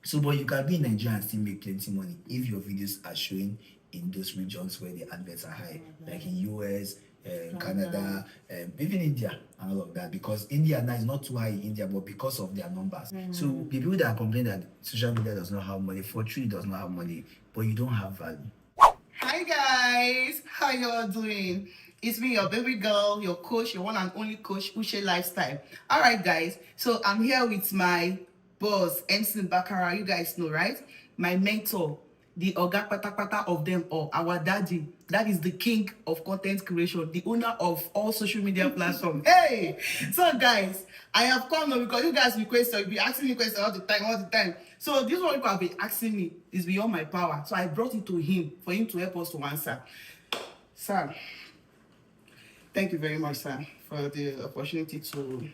So, but you can be in Nigeria and still make plenty money if your videos are showing in those regions where the adverts are high, like in US, Canada, even India and all of that. Because India now is not too high in India, but because of their numbers. So the people that complain that social media does not have money, for true, it does not have money, but you don't have value. Hi guys, how y'all doing? It's me, your baby girl, your coach, your one and only coach, Uche Lifestyle. All right, guys. So I'm here with my boss, MC Mbakara. You guys know, right? My mentor, the Oga Patapata of them all, our daddy. That is the king of content creation, the owner of all social media platforms. Hey! So, guys, I have come now because you guys request, you'll be asking me questions all the time. So, this one you have been asking me is beyond my power. So, I brought it to him for him to help us to answer. Sir, thank you very much, sir, for the opportunity to...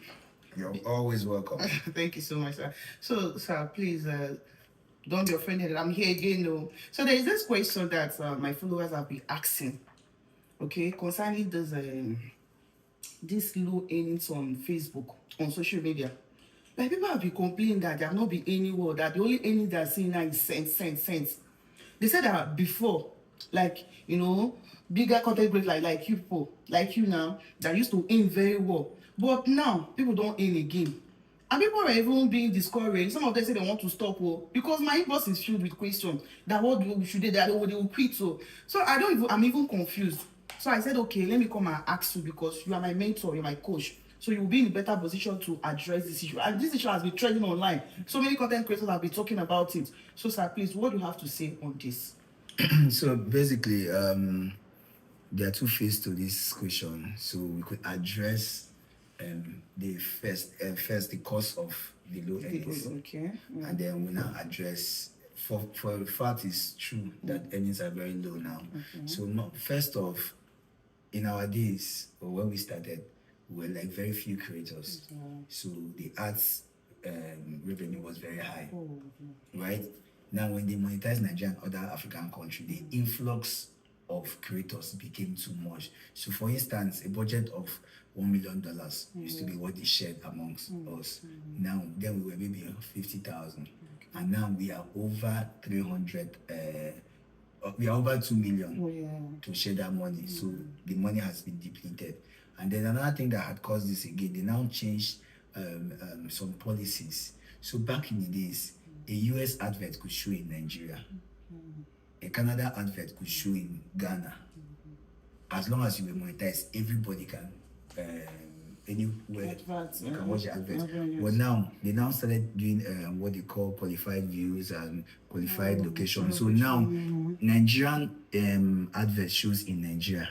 You're always welcome. Thank you so much, sir. So, sir, please don't be offended that I'm here again. No. So there is this question that my followers have been asking, okay, concerning this low earnings on Facebook, on social media. Like people have been complaining that there have not been any word, that the only earnings they are seeing now is cents. They said that before, like, you know, bigger content creators like you people, like you now, that used to earn very well. But now, people don't earn again. And people are even being discouraged. Some of them say they want to stop, because my inbox is filled with questions that what should they, that they will quit. So I'm even confused. So I said, okay, let me come and ask you because you are my mentor, you're my coach. So you will be in a better position to address this issue. And this issue has been trending online. So many content creators have been talking about it. So sir, please, what do you have to say on this? So basically, there are two phases to this question. So we could address the first the cause of the low earnings, okay, yeah. And then we now address for the fact it's true that earnings are very low now. Okay. So first off, in our days or when we started, we were like very few creators. So the ads revenue was very high, right? Now when they monetize Nigeria and other African countries, the influx of creators became too much. So for instance, a budget of $1 million used to be what they shared amongst us. Now then we were maybe 50,000, and now we are over 300. We are over 2 million to share that money. So the money has been depleted. And then another thing that had caused this again, they now changed some policies. So back in the days, a US advert could show in Nigeria. A Canada advert could show in Ghana. As long as you were monetized, everybody can, anywhere you can watch the advert. But now, they now started doing what they call qualified views and qualified location. So now, Nigerian advert shows in Nigeria.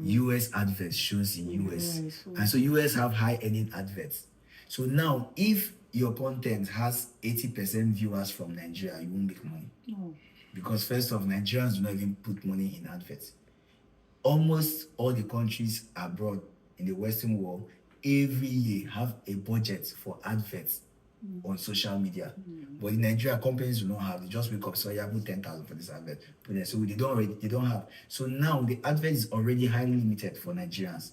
US advert shows in US. And so US have high earning adverts. So now, if your content has 80% viewers from Nigeria, you won't make money. Because first off, Nigerians do not even put money in adverts. Almost all the countries abroad in the Western world every year have a budget for adverts on social media. But in Nigeria, companies do not have. They just wake up, so you have 10,000 for this advert. So they don't have. So now the advert is already highly limited for Nigerians.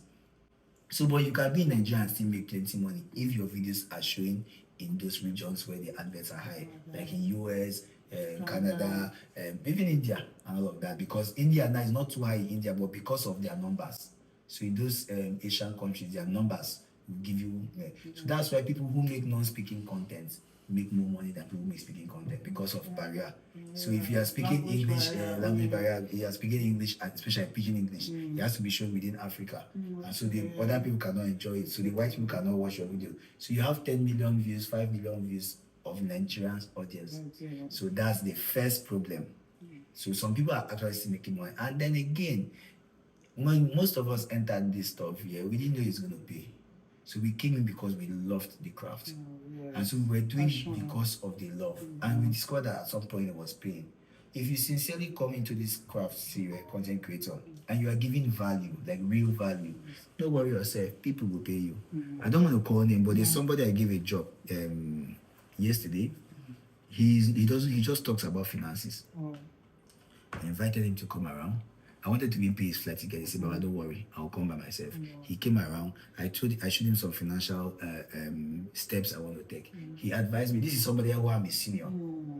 So, but you can be in Nigeria and still make plenty money if your videos are showing in those regions where the adverts are high, like in US, Canada, even India and all of that. Because India now is not too high in India, but because of their numbers. So in those Asian countries, their numbers will give you. So that's why people who make non-speaking content make more money than people who make speaking content because of barrier. So if you are speaking English, language barrier, you are speaking English, and especially Pidgin English, it has to be shown within Africa. And so the other people cannot enjoy it. So the white people cannot watch your video. So you have 10 million views, 5 million views of Nigerians audience. So that's the first problem. So some people are actually still making money. And then again, when most of us entered this stuff here, we didn't know it's going to pay. So we came in because we loved the craft. And so we were doing it because of the love. And we discovered that at some point it was paying. If you sincerely come into this craft, say you're a content creator, and you are giving value, like real value, don't worry yourself, people will pay you. I don't want to call name, but there's somebody I gave a job yesterday. He just talks about finances. I invited him to come around. I wanted to pay his flight ticket. He said, "Baba, don't worry, I'll come by myself." He came around. I showed him some financial steps I want to take. He advised me. This is somebody who I'm a senior.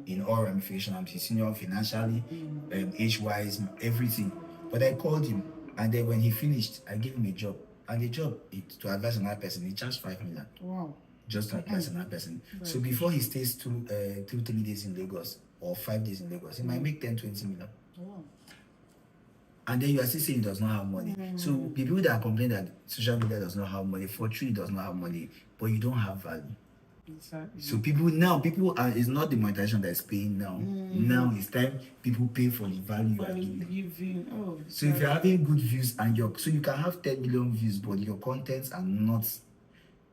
in all ramifications. I'm his senior financially, age-wise, everything. But I called him, and then when he finished, I gave him a job. And the job to advise another person, he charged 5 million. Wow. Just to advise another person. So before he stays 3 days in Lagos or 5 days in Lagos, he might make 10-20 million. Wow. And then you are still saying he does not have money. So the people that complain that social media does not have money, for true, it does not have money, but you don't have value. Exactly. So people are, it's not the monetization that is paying now. Now it's time people pay for the value you are giving. Oh, so if you're having good views and so you can have 10 million views, but your contents are not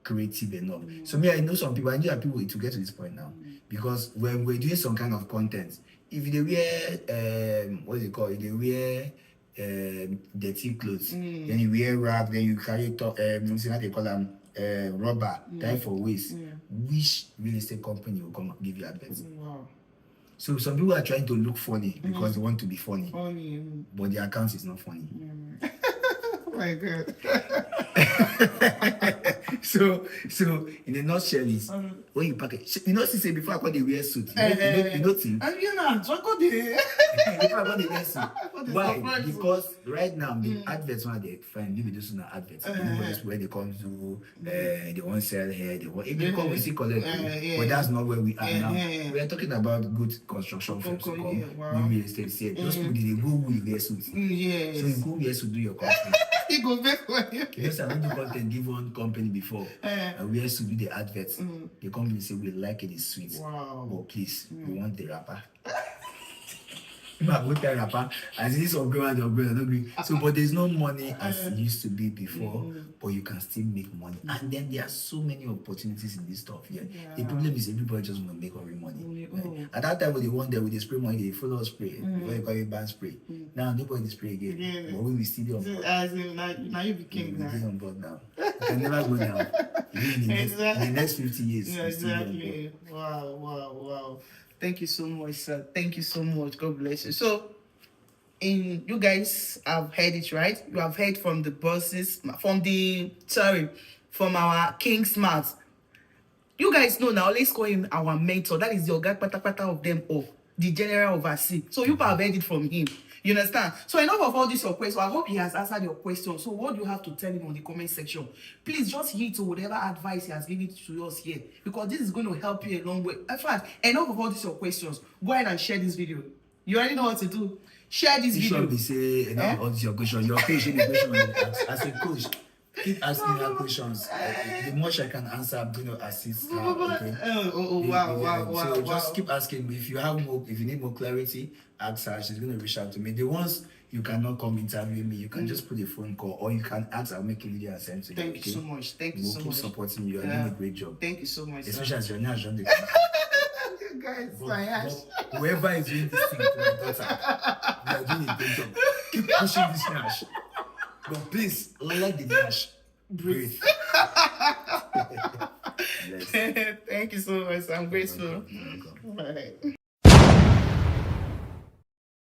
creative enough. So me, I know some people, I know that people to get to this point now. Because when we're doing some kind of content, if they wear what is it called? If they wear dirty clothes, then you wear rag, then you carry how they call them rubber, tie for waist. Which real estate company will come and give you advice? Wow. So some people are trying to look funny because they want to be funny. But their account is not funny. Oh my God. so in a nutshell is when you package, you know, she say before I got the wear suit, you know thing. And you know, so go the before I got the wear suit. Why? Because right now the adverts one they find maybe those are adverts. Everybody's where they come to they want sell hair, they want if they come we see collect. But that's not where we are now. We are talking about good construction firms to come, new real estate say those people they go with wear suits. So you go wear suit do your content. He go back for you. Yes, I went to content give one company before. And we used to do the adverts. The company say we like it, it's sweet. Wow. But please, we want the rapper. If I go tell rapper, as this umbrella, the umbrella, not agree. So, but there's no money as it used to be before, but you can still make money. And then there are so many opportunities in this stuff here. The problem is everybody just want to make all the money. Right? At that time, when they want that, with the spray money, they follow spray. Before you call it band spray. Now, nobody spray again. But we will still be on board. As in, now you became We will be on board now. You can never go down. In the next 50 years. Yeah, exactly. Wow. Thank you so much, sir. Thank you so much. God bless you. So, you guys have heard it, right? You have heard from the bosses, from our King Smart. You guys know now, let's call him our mentor. That is the Oga Patapata of them all, the general overseer. So you have heard it from him. You understand? So enough of all this your questions. I hope he has answered your question. So what do you have to tell him on the comment section? Please just heed to whatever advice he has given to us here, because this is going to help you a long way. In fact, enough of all these your questions. Go ahead and share this video. You already know what to do. Share this video. You should be saying enough of all these your questions. Your patient question as a coach. Keep asking her questions. The more I can answer, I'm going to assist her. Okay? Wow. So just keep asking me. If you have more, if you need more clarity, ask her. She's going to reach out to me. The ones you cannot come interview me, you can just put a phone call, or you can ask. I'll make a video and send to you. Thank you so much. Thank you so much. We'll keep supporting you. You're doing a great job. Thank you so much. Especially as you're now John the guys, but whoever is doing this thing to my daughter, they are doing a great job. Keep pushing this nash. But please, let the nash breathe. Thank you so much. I'm grateful. You're welcome. Bye.